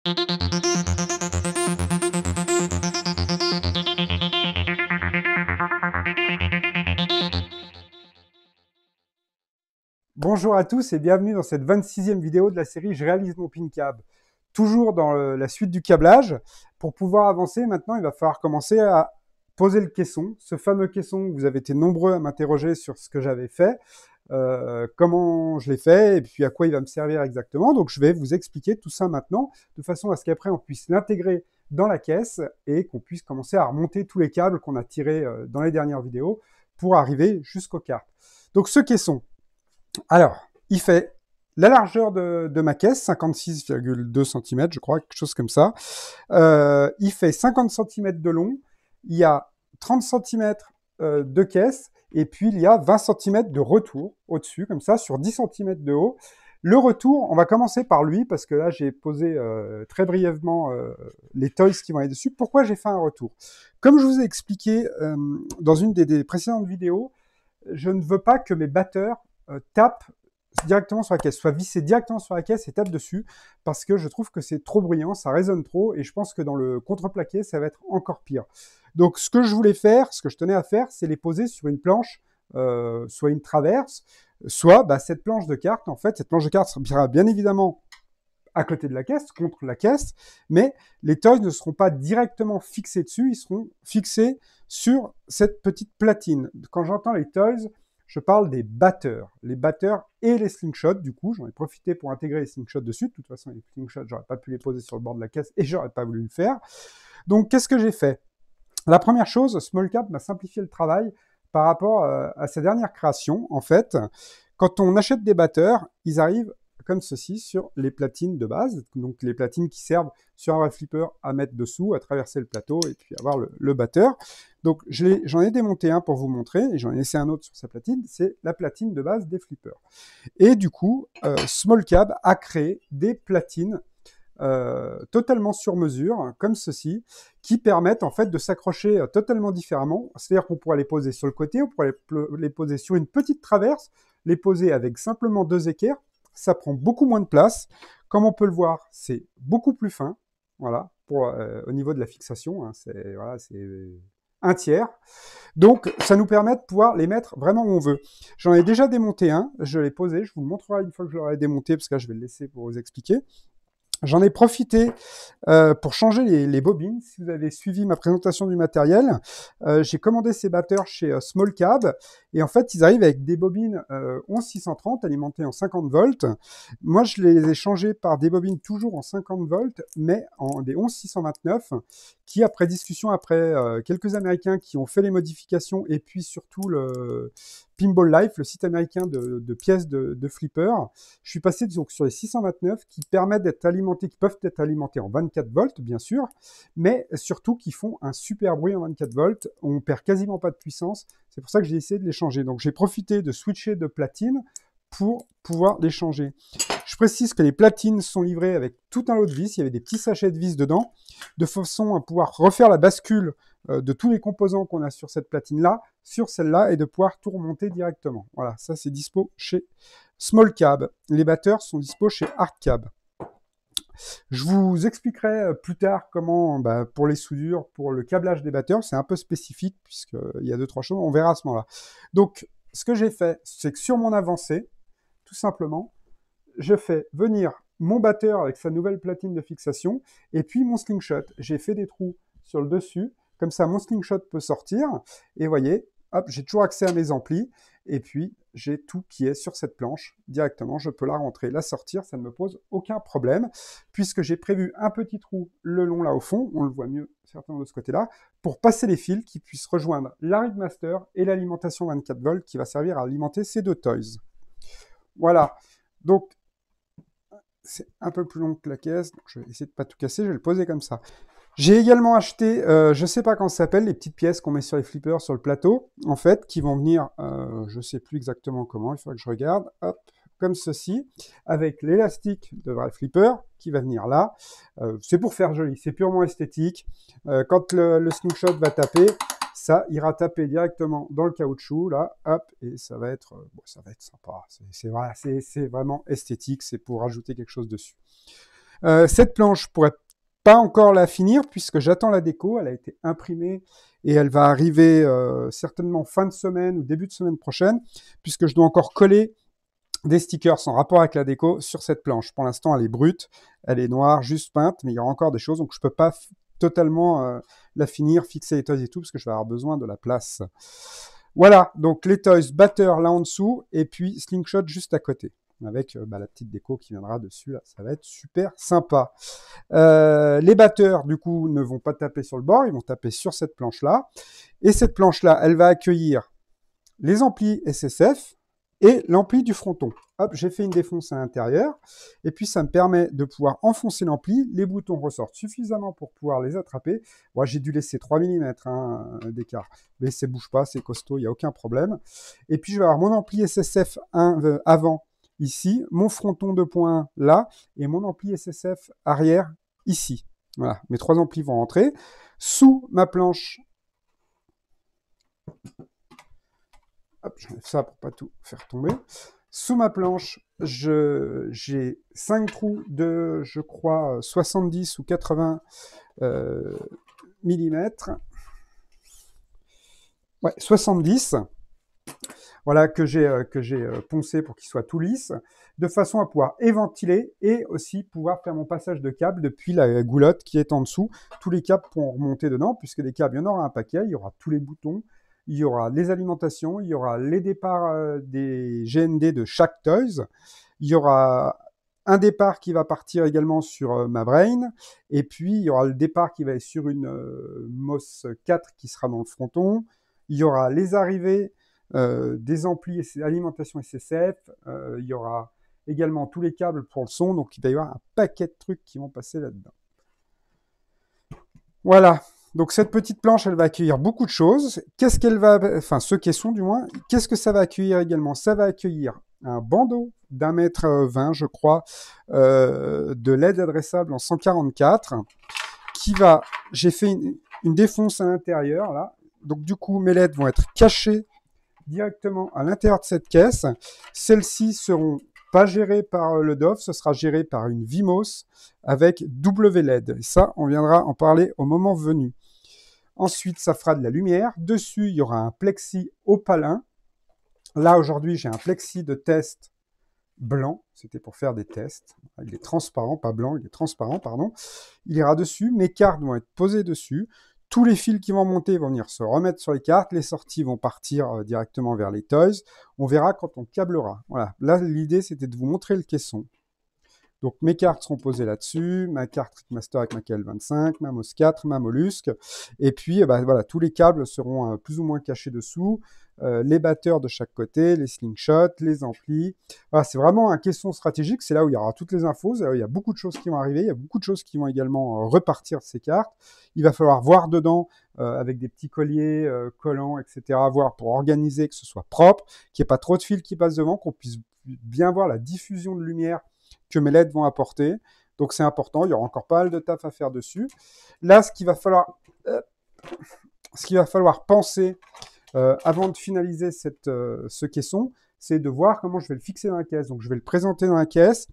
Bonjour à tous et bienvenue dans cette 26e vidéo de la série Je réalise mon pin câble. Toujours dans la suite du câblage. Pour pouvoir avancer, maintenant, il va falloir commencer à poser le caisson. Ce fameux caisson, vous avez été nombreux à m'interroger sur ce que j'avais fait, comment je l'ai fait et puis à quoi il va me servir exactement. Donc, je vais vous expliquer tout ça maintenant, de façon à ce qu'après, on puisse l'intégrer dans la caisse et qu'on puisse commencer à remonter tous les câbles qu'on a tirés dans les dernières vidéos pour arriver jusqu'aux cartes. Donc, ce caisson, alors, il fait la largeur de ma caisse, 56,2 cm, je crois, quelque chose comme ça. Il fait 50 cm de long, il y a 30 cm de caisse, et puis il y a 20 cm de retour au-dessus, comme ça, sur 10 cm de haut. Le retour, on va commencer par lui, parce que là, j'ai posé très brièvement les toys qui vont aller dessus. Pourquoi j'ai fait un retour? Comme je vous ai expliqué dans une des précédentes vidéos, je ne veux pas que mes batteurs tapent directement sur la caisse, soit vissés directement sur la caisse et tapent dessus, parce que je trouve que c'est trop bruyant, ça résonne trop, et je pense que dans le contreplaqué, ça va être encore pire. Donc ce que je voulais faire, ce que je tenais à faire, c'est les poser sur une planche, soit une traverse, soit cette planche de cartes. En fait, cette planche de cartes sera bien évidemment à côté de la caisse, contre la caisse, mais les toys ne seront pas directement fixés dessus, ils seront fixés sur cette petite platine. Quand j'entends les toys, je parle des batteurs. Les batteurs et les slingshots, du coup, j'en ai profité pour intégrer les slingshots dessus. De toute façon, les slingshots, j'aurais pas pu les poser sur le bord de la caisse et j'aurais pas voulu le faire. Donc, qu'est-ce que j'ai fait? La première chose, Smallcap m'a simplifié le travail par rapport à sa dernière création. En fait, quand on achète des batteurs, ils arrivent comme ceci sur les platines de base, donc les platines qui servent sur un rail flipper à mettre dessous, à traverser le plateau et puis avoir le batteur. Donc j'en ai démonté un pour vous montrer et j'en ai laissé un autre sur sa platine, c'est la platine de base des flippers. Et du coup, Smallcap a créé des platines totalement sur mesure, comme ceci, qui permettent en fait de s'accrocher totalement différemment. C'est-à-dire qu'on pourrait les poser sur le côté, on pourrait les poser sur une petite traverse, les poser avec simplement 2 équerres. Ça prend beaucoup moins de place. Comme on peut le voir, c'est beaucoup plus fin. Voilà, au niveau de la fixation, hein, c'est voilà, un tiers. Donc, ça nous permet de pouvoir les mettre vraiment où on veut. J'en ai déjà démonté un, je l'ai posé, je vous le montrerai une fois que je l'aurai démonté, parce que là, je vais le laisser pour vous expliquer. J'en ai profité pour changer les bobines. Si vous avez suivi ma présentation du matériel, j'ai commandé ces batteurs chez Smallcap et en fait, ils arrivent avec des bobines 11630 alimentées en 50 volts. Moi, je les ai changées par des bobines toujours en 50 volts, mais en des 11629 qui, après discussion, après quelques Américains qui ont fait les modifications et puis surtout le Pinball Life, le site américain de pièces de flipper, je suis passé donc sur les 629 qui permettent d'être alimentés, qui peuvent être alimentés en 24 volts, bien sûr, mais surtout qui font un super bruit en 24 volts. On perd quasiment pas de puissance. C'est pour ça que j'ai essayé de les changer. Donc j'ai profité de switcher de platine pour pouvoir les changer. Je précise que les platines sont livrées avec tout un lot de vis. Il y avait des petits sachets de vis dedans, de façon à pouvoir refaire la bascule de tous les composants qu'on a sur cette platine-là, sur celle-là, et de pouvoir tout remonter directement. Voilà, ça c'est dispo chez Smallcap. Les batteurs sont dispo chez Hardcab. Je vous expliquerai plus tard comment, pour les soudures, pour le câblage des batteurs, c'est un peu spécifique, puisqu'il y a 2-3 choses, on verra à ce moment-là. Donc, ce que j'ai fait, c'est que sur mon avancée, tout simplement, je fais venir mon batteur avec sa nouvelle platine de fixation, et puis mon slingshot. J'ai fait des trous sur le dessus, comme ça mon slingshot peut sortir, et vous voyez, hop, j'ai toujours accès à mes amplis, et puis j'ai tout qui est sur cette planche directement, je peux la rentrer, la sortir, ça ne me pose aucun problème, puisque j'ai prévu un petit trou le long là au fond, on le voit mieux certainement de ce côté-là, pour passer les fils qui puissent rejoindre la Ringmaster et l'alimentation 24 volts qui va servir à alimenter ces deux toys. Voilà, donc c'est un peu plus long que la caisse, donc je vais essayer de ne pas tout casser, je vais le poser comme ça. J'ai également acheté, je ne sais pas comment ça s'appelle, les petites pièces qu'on met sur les flippers sur le plateau, en fait, qui vont venir, je ne sais plus exactement comment, il faudrait que je regarde, hop, comme ceci, avec l'élastique de vrai flipper qui va venir là. C'est pour faire joli, c'est purement esthétique. Quand le slingshot va taper, ça ira taper directement dans le caoutchouc, là, hop, et ça va être sympa. C'est vraiment esthétique, c'est pour rajouter quelque chose dessus. Cette planche, je pourrais pas encore la finir puisque j'attends la déco. Elle a été imprimée et elle va arriver certainement fin de semaine ou début de semaine prochaine puisque je dois encore coller des stickers en rapport avec la déco sur cette planche. Pour l'instant, elle est brute, elle est noire, juste peinte, mais il y aura encore des choses, donc je peux pas totalement la finir, fixer les toys et tout, parce que je vais avoir besoin de la place. Voilà, donc les toys, batteur là en dessous, et puis slingshot juste à côté, avec la petite déco qui viendra dessus, là. Ça va être super sympa. Les batteurs, du coup, ne vont pas taper sur le bord, ils vont taper sur cette planche-là, et cette planche-là, elle va accueillir les amplis SSF, et l'ampli du fronton. Hop, j'ai fait une défonce à l'intérieur, et puis ça me permet de pouvoir enfoncer l'ampli, les boutons ressortent suffisamment pour pouvoir les attraper. Moi, j'ai dû laisser 3 mm d'écart, mais ça bouge pas, c'est costaud, il n'y a aucun problème. Et puis je vais avoir mon ampli SSF 1 avant ici, mon fronton 2.1 là, et mon ampli SSF arrière ici. Voilà, mes 3 amplis vont rentrer. Sous ma planche, hop, j'enlève ça pour pas tout faire tomber. Sous ma planche, j'ai 5 trous de, je crois, 70 ou 80 mm. Ouais, 70. Voilà, que j'ai poncé pour qu'il soit tout lisse, de façon à pouvoir éventiler et aussi pouvoir faire mon passage de câble depuis la goulotte qui est en dessous. Tous les câbles pourront remonter dedans, puisque les câbles, il y en aura un paquet, il y aura tous les boutons, il y aura les alimentations, il y aura les départs des GND de chaque Toys, il y aura un départ qui va partir également sur ma Brain, et puis il y aura le départ qui va être sur une MOS 4 qui sera dans le fronton, il y aura les arrivées des amplis alimentation SSF, il y aura également tous les câbles pour le son, donc il va y avoir un paquet de trucs qui vont passer là-dedans. Voilà. Donc cette petite planche, elle va accueillir beaucoup de choses. Qu'est-ce qu'elle va, enfin ce caisson du moins, qu'est-ce que ça va accueillir également? Ça va accueillir un bandeau d'1,20 m, je crois, de LED adressable en 144, qui va, j'ai fait une défonce à l'intérieur là, donc du coup mes LED vont être cachés directement à l'intérieur de cette caisse. Celles-ci seront pas géré par le DOF, ce sera géré par une Vimos avec WLED. Et ça, on viendra en parler au moment venu. Ensuite, ça fera de la lumière. Dessus, il y aura un plexi opalin. Là, aujourd'hui, j'ai un plexi de test blanc. C'était pour faire des tests. Il est transparent, pas blanc, il est transparent, pardon. Il ira dessus. Mes cartes vont être posées dessus. Tous les fils qui vont monter vont venir se remettre sur les cartes. Les sorties vont partir directement vers les toys. On verra quand on câblera. Voilà. Là, l'idée, c'était de vous montrer le caisson. Donc, mes cartes seront posées là-dessus. Ma carte Trickmaster avec ma KL25, ma MOS 4, ma Mollusque. Et puis, voilà, tous les câbles seront plus ou moins cachés dessous. Les batteurs de chaque côté, les slingshots, les amplis. Voilà, c'est vraiment un caisson stratégique. C'est là où il y aura toutes les infos. Il y a beaucoup de choses qui vont arriver. Il y a beaucoup de choses qui vont également repartir de ces cartes. Il va falloir voir dedans avec des petits colliers collants, etc. Voir pour organiser que ce soit propre, qu'il n'y ait pas trop de fils qui passent devant, qu'on puisse bien voir la diffusion de lumière que mes LED vont apporter. Donc c'est important. Il y aura encore pas mal de taf à faire dessus. Là, ce qu'il va falloir penser avant de finaliser ce caisson, c'est de voir comment je vais le fixer dans la caisse. Donc, je vais le présenter dans la caisse.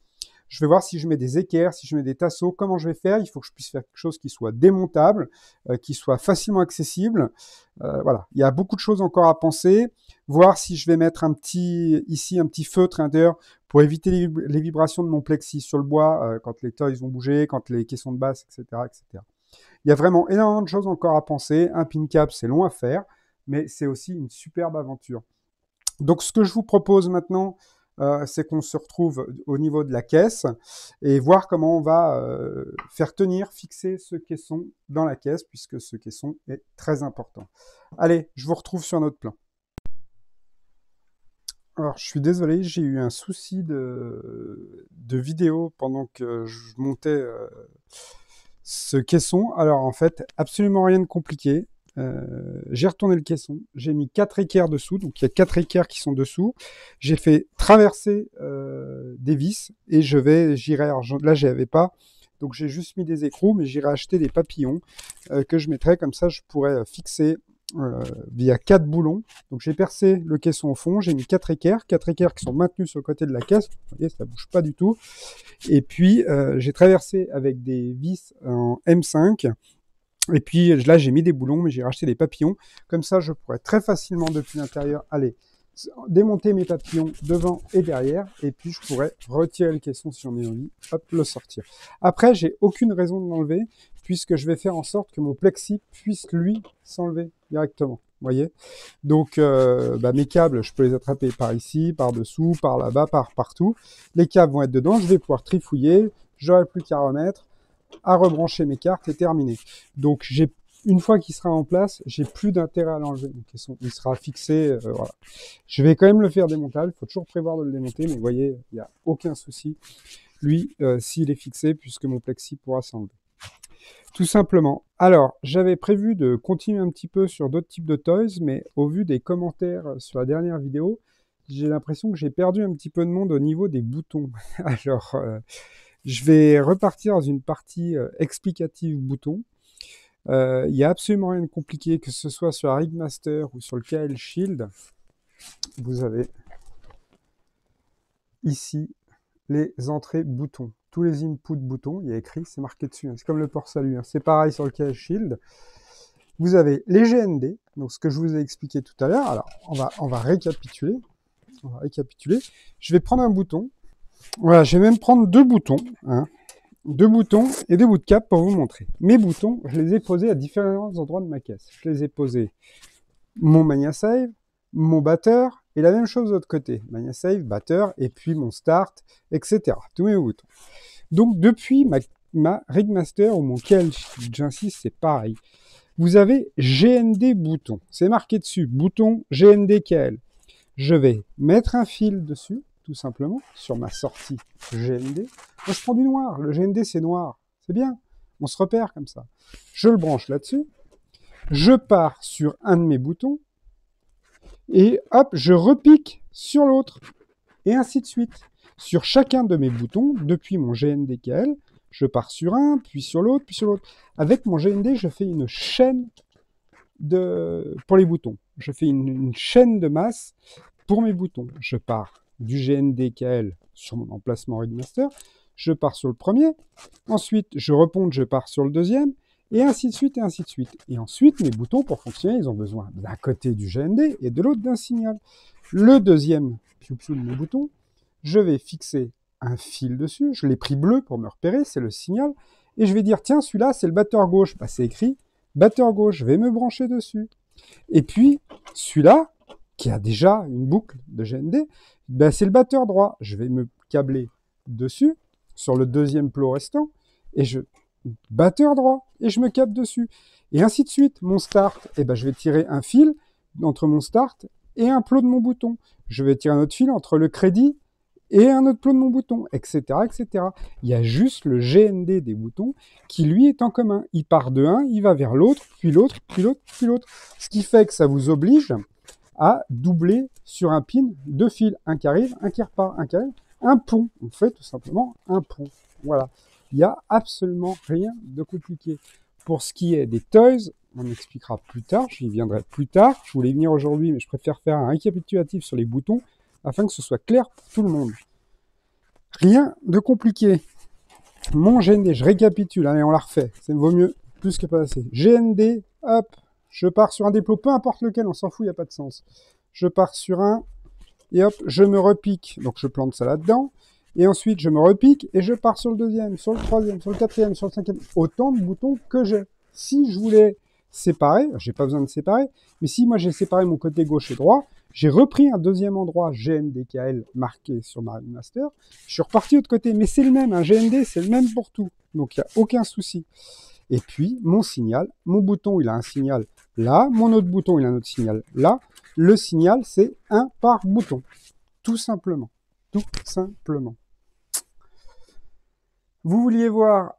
Je vais voir si je mets des équerres, si je mets des tasseaux, comment je vais faire. Il faut que je puisse faire quelque chose qui soit démontable, qui soit facilement accessible. Voilà, il y a beaucoup de choses encore à penser. Voir si je vais mettre un petit feutre à l'intérieur pour éviter les vibrations de mon plexi sur le bois quand les toys vont bouger, quand les caissons de basse, etc., etc. Il y a vraiment énormément de choses encore à penser. Un pin cap, c'est long à faire, mais c'est aussi une superbe aventure. Donc, ce que je vous propose maintenant, c'est qu'on se retrouve au niveau de la caisse et voir comment on va faire fixer ce caisson dans la caisse, puisque ce caisson est très important. Allez, je vous retrouve sur notre plan. Alors, je suis désolé, j'ai eu un souci de vidéo pendant que je montais ce caisson. Alors, en fait, absolument rien de compliqué. J'ai retourné le caisson, j'ai mis 4 équerres dessous, donc il y a 4 équerres qui sont dessous. J'ai fait traverser des vis et j'irai, là j'y avais pas, donc j'ai juste mis des écrous, mais j'irai acheter des papillons que je mettrai, comme ça je pourrais fixer via 4 boulons. Donc j'ai percé le caisson au fond, j'ai mis 4 équerres qui sont maintenus sur le côté de la caisse. Vous voyez, ça bouge pas du tout. Et puis j'ai traversé avec des vis en M5. Et puis là, j'ai mis des boulons, mais j'ai racheté des papillons. Comme ça, je pourrais très facilement, depuis l'intérieur, aller démonter mes papillons devant et derrière. Et puis, je pourrais retirer le caisson si j'en ai envie, hop, le sortir. Après, j'ai aucune raison de l'enlever, puisque je vais faire en sorte que mon plexi puisse, lui, s'enlever directement. Vous voyez? Donc, mes câbles, je peux les attraper par ici, par dessous, par là-bas, partout. Les câbles vont être dedans. Je vais pouvoir trifouiller. J'aurai plus qu'à remettre, à rebrancher mes cartes et terminé. Donc une fois qu'il sera en place, j'ai plus d'intérêt à l'enlever. Il sera fixé, voilà. Je vais quand même le faire démontable, il faut toujours prévoir de le démonter, mais vous voyez, il n'y a aucun souci. Lui, s'il est fixé, puisque mon plexi pourra s'enlever. Tout simplement. Alors, j'avais prévu de continuer un petit peu sur d'autres types de toys, mais au vu des commentaires sur la dernière vidéo, j'ai l'impression que j'ai perdu un petit peu de monde au niveau des boutons. Alors, je vais repartir dans une partie explicative boutons. Il n'y a absolument rien de compliqué, que ce soit sur la Rigmaster ou sur le KL Shield. Vous avez ici les entrées boutons. Tous les inputs boutons, il y a écrit, c'est marqué dessus. Hein. C'est comme le port salut. Hein. C'est pareil sur le KL Shield. Vous avez les GND, donc ce que je vous ai expliqué tout à l'heure. Alors, on va récapituler. Je vais prendre un bouton. Voilà, je vais même prendre 2 boutons. Hein. 2 boutons et 2 bouts de cap pour vous montrer. Mes boutons, je les ai posés à différents endroits de ma caisse. Je les ai posés mon MagnaSave, mon batteur, et la même chose de l'autre côté. MagnaSave, batteur, et puis mon start, etc. Tous mes boutons. Donc depuis ma Rigmaster ou mon KL, j'insiste, c'est pareil. Vous avez GND bouton. C'est marqué dessus, bouton GND KL. Je vais mettre un fil dessus, tout simplement, sur ma sortie GND. Moi, je prends du noir. Le GND, c'est noir. C'est bien. On se repère comme ça. Je le branche là-dessus. Je pars sur un de mes boutons. Et hop, je repique sur l'autre. Et ainsi de suite. Sur chacun de mes boutons, depuis mon GNDKL, je pars sur un, puis sur l'autre, puis sur l'autre. Avec mon GND, je fais une chaîne pour les boutons. Je fais une chaîne de masse pour mes boutons. Je pars du GNDKL sur mon emplacement Rigmaster, je pars sur le premier, ensuite je reponte, je pars sur le deuxième, et ainsi de suite, et ainsi de suite. Et ensuite, mes boutons, pour fonctionner, ils ont besoin d'un côté du GND et de l'autre d'un signal. Le deuxième piou-piou de mes boutons, je vais fixer un fil dessus, je l'ai pris bleu pour me repérer, c'est le signal, et je vais dire, tiens, celui-là, c'est le batteur gauche. Bah, c'est écrit batteur gauche, je vais me brancher dessus. Et puis, celui-là, qui a déjà une boucle de GND, ben c'est le batteur droit. Je vais me câbler dessus, sur le deuxième plot restant, et batteur droit, et je me câble dessus. Et ainsi de suite. Mon start, ben je vais tirer un fil entre mon start et un plot de mon bouton. Je vais tirer un autre fil entre le crédit et un autre plot de mon bouton, etc., etc. Il y a juste le GND des boutons qui, lui, est en commun. Il part de un, il va vers l'autre, puis l'autre, puis l'autre, puis l'autre. Ce qui fait que ça vous oblige à doubler sur un pin 2 fils. Un qui arrive, un qui repart, un qui arrive. Un pont. On fait tout simplement un pont. Voilà. Il n'y a absolument rien de compliqué. Pour ce qui est des toys, on expliquera plus tard. J'y viendrai plus tard. Je voulais venir aujourd'hui, mais je préfère faire un récapitulatif sur les boutons afin que ce soit clair pour tout le monde. Rien de compliqué. Mon GND, je récapitule, allez, on la refait. Ça vaut mieux, plus que pas assez. GND, hop, je pars sur un dépôt, peu importe lequel, on s'en fout, il n'y a pas de sens. Je pars sur un, et hop, je me repique. Donc je plante ça là-dedans. Et ensuite, je me repique, et je pars sur le deuxième, sur le troisième, sur le quatrième, sur le cinquième. Autant de boutons que j'ai. Si je voulais séparer, j'ai pas besoin de séparer, mais si moi j'ai séparé mon côté gauche et droit, j'ai repris un deuxième endroit GNDKL marqué sur ma master, je suis reparti de l'autre côté, mais c'est le même, un GND c'est le même pour tout, donc il n'y a aucun souci. Et puis mon signal, mon bouton il a un signal là, mon autre bouton il a un autre signal là, le signal c'est un par bouton, tout simplement, tout simplement. Vous vouliez voir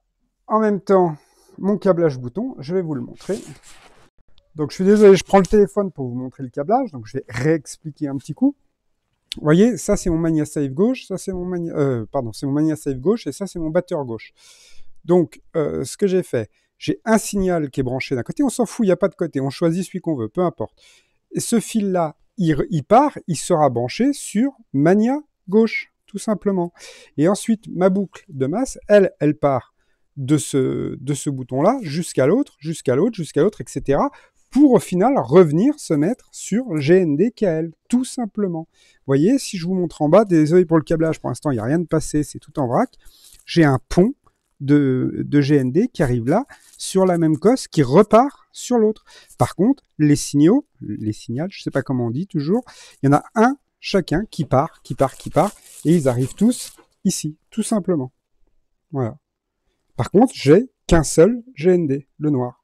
en même temps mon câblage bouton, je vais vous le montrer. Donc je suis désolé, je prends le téléphone pour vous montrer le câblage, donc je vais réexpliquer un petit coup. Vous voyez, ça c'est mon MagnaSave gauche, ça c'est mon c'est mon MagnaSave gauche et ça c'est mon batteur gauche. Donc ce que j'ai fait, j'ai un signal qui est branché d'un côté, on s'en fout, il n'y a pas de côté, on choisit celui qu'on veut, peu importe. Et ce fil-là, il part, il sera branché sur Mania gauche, tout simplement. Et ensuite, ma boucle de masse, elle part de ce bouton-là jusqu'à l'autre, jusqu'à l'autre, jusqu'à l'autre, etc. pour au final revenir se mettre sur GND KL, tout simplement. Vous voyez, si je vous montre en bas, désolé pour le câblage, pour l'instant il n'y a rien de passé, c'est tout en vrac, j'ai un pont de GND qui arrive là, sur la même cosse, qui repart sur l'autre. Par contre, les signaux, je ne sais pas comment on dit toujours, il y en a un chacun qui part, et ils arrivent tous ici, tout simplement. Voilà. Par contre, j'ai qu'un seul GND, le noir.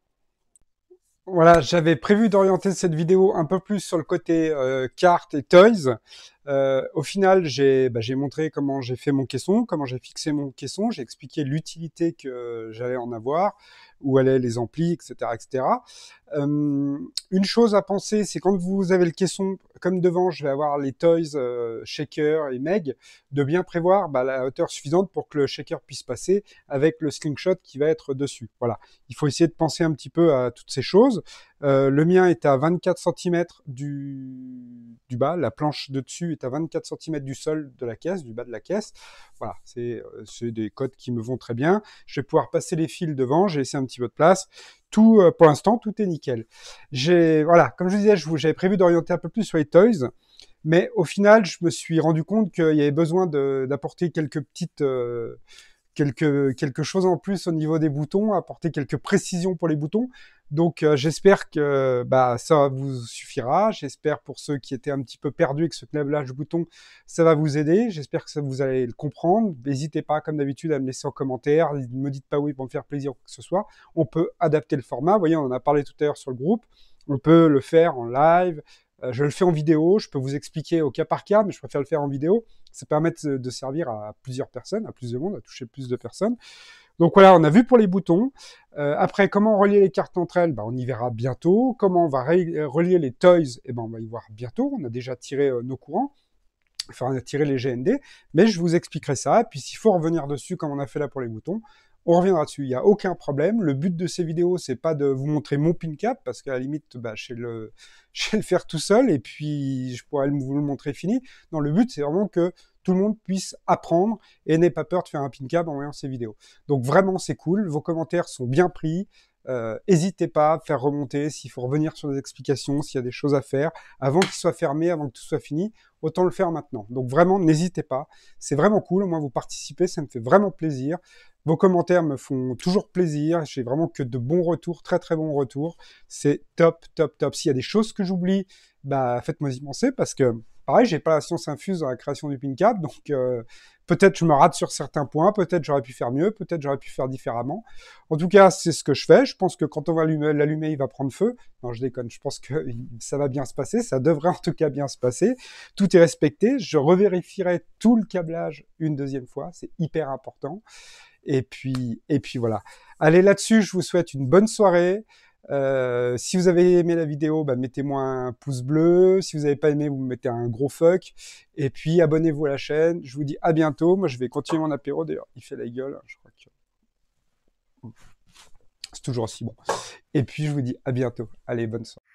Voilà, j'avais prévu d'orienter cette vidéo un peu plus sur le côté cartes et toys. Au final, j'ai montré comment j'ai fait mon caisson, comment j'ai fixé mon caisson, j'ai expliqué l'utilité que j'allais en avoir, où allaient les amplis, etc., etc. Une chose à penser, c'est quand vous avez le caisson, comme devant, je vais avoir les toys shaker et meg, de bien prévoir la hauteur suffisante pour que le shaker puisse passer avec le slingshot qui va être dessus. Voilà, il faut essayer de penser un petit peu à toutes ces choses. Le mien est à 24 cm du bas, la planche de dessus est à 24 cm du sol de la caisse, du bas de la caisse. Voilà, c'est des codes qui me vont très bien. Je vais pouvoir passer les fils devant, j'ai laissé un petit peu de place. Tout, pour l'instant, tout est nickel. Voilà, comme je disais, j'avais prévu d'orienter un peu plus sur les toys, mais au final, je me suis rendu compte qu'il y avait besoin d'apporter quelques petites... quelque chose en plus au niveau des boutons, apporter quelques précisions pour les boutons. Donc j'espère que ça vous suffira. J'espère pour ceux qui étaient un petit peu perdus avec ce câblage bouton, ça va vous aider. J'espère que vous allez le comprendre. N'hésitez pas, comme d'habitude, à me laisser en commentaire. Ne me dites pas oui pour me faire plaisir ou quoi que ce soit. On peut adapter le format. Vous voyez, on en a parlé tout à l'heure sur le groupe. On peut le faire en live. Je le fais en vidéo. Je peux vous expliquer au cas par cas, mais je préfère le faire en vidéo. Ça permet de servir à plusieurs personnes, à plus de monde, à toucher plus de personnes. Donc voilà, on a vu pour les boutons. Après, comment relier les cartes entre elles, on y verra bientôt. Comment on va relier les toys, on va y voir bientôt. On a déjà tiré nos courants, enfin on a tiré les GND, mais je vous expliquerai ça. Et puis s'il faut revenir dessus, comme on a fait là pour les boutons, on reviendra dessus, il n'y a aucun problème. Le but de ces vidéos, c'est pas de vous montrer mon pin cap, parce qu'à la limite, je vais le faire tout seul, et puis je pourrais vous le montrer fini. Non, le but, c'est vraiment que tout le monde puisse apprendre et n'ait pas peur de faire un pin cap en voyant ces vidéos. Donc vraiment, c'est cool. Vos commentaires sont bien pris. N'hésitez pas à faire remonter s'il faut revenir sur des explications, s'il y a des choses à faire, avant qu'il soit fermé, avant que tout soit fini, autant le faire maintenant. Donc vraiment, n'hésitez pas. C'est vraiment cool. Au moins, vous participez. Ça me fait vraiment plaisir. Vos commentaires me font toujours plaisir. J'ai vraiment que de bons retours, très très bons retours. C'est top, top, top. S'il y a des choses que j'oublie, faites-moi y penser, parce que pareil, j'ai pas la science infuse dans la création du pin cap, donc peut-être je me rate sur certains points, peut-être j'aurais pu faire mieux, peut-être j'aurais pu faire différemment. En tout cas, c'est ce que je fais. Je pense que quand on va l'allumer, il va prendre feu. Non, je déconne. Je pense que ça va bien se passer. Ça devrait en tout cas bien se passer. Tout est respecté. Je revérifierai tout le câblage une deuxième fois. C'est hyper important. Et puis voilà. Allez, là-dessus, je vous souhaite une bonne soirée. Si vous avez aimé la vidéo, mettez-moi un pouce bleu. Si vous n'avez pas aimé, vous me mettez un gros fuck. Et puis, abonnez-vous à la chaîne. Je vous dis à bientôt. Moi, je vais continuer mon apéro. D'ailleurs, il fait la gueule. Je crois que c'est toujours aussi bon. Et puis, je vous dis à bientôt. Allez, bonne soirée.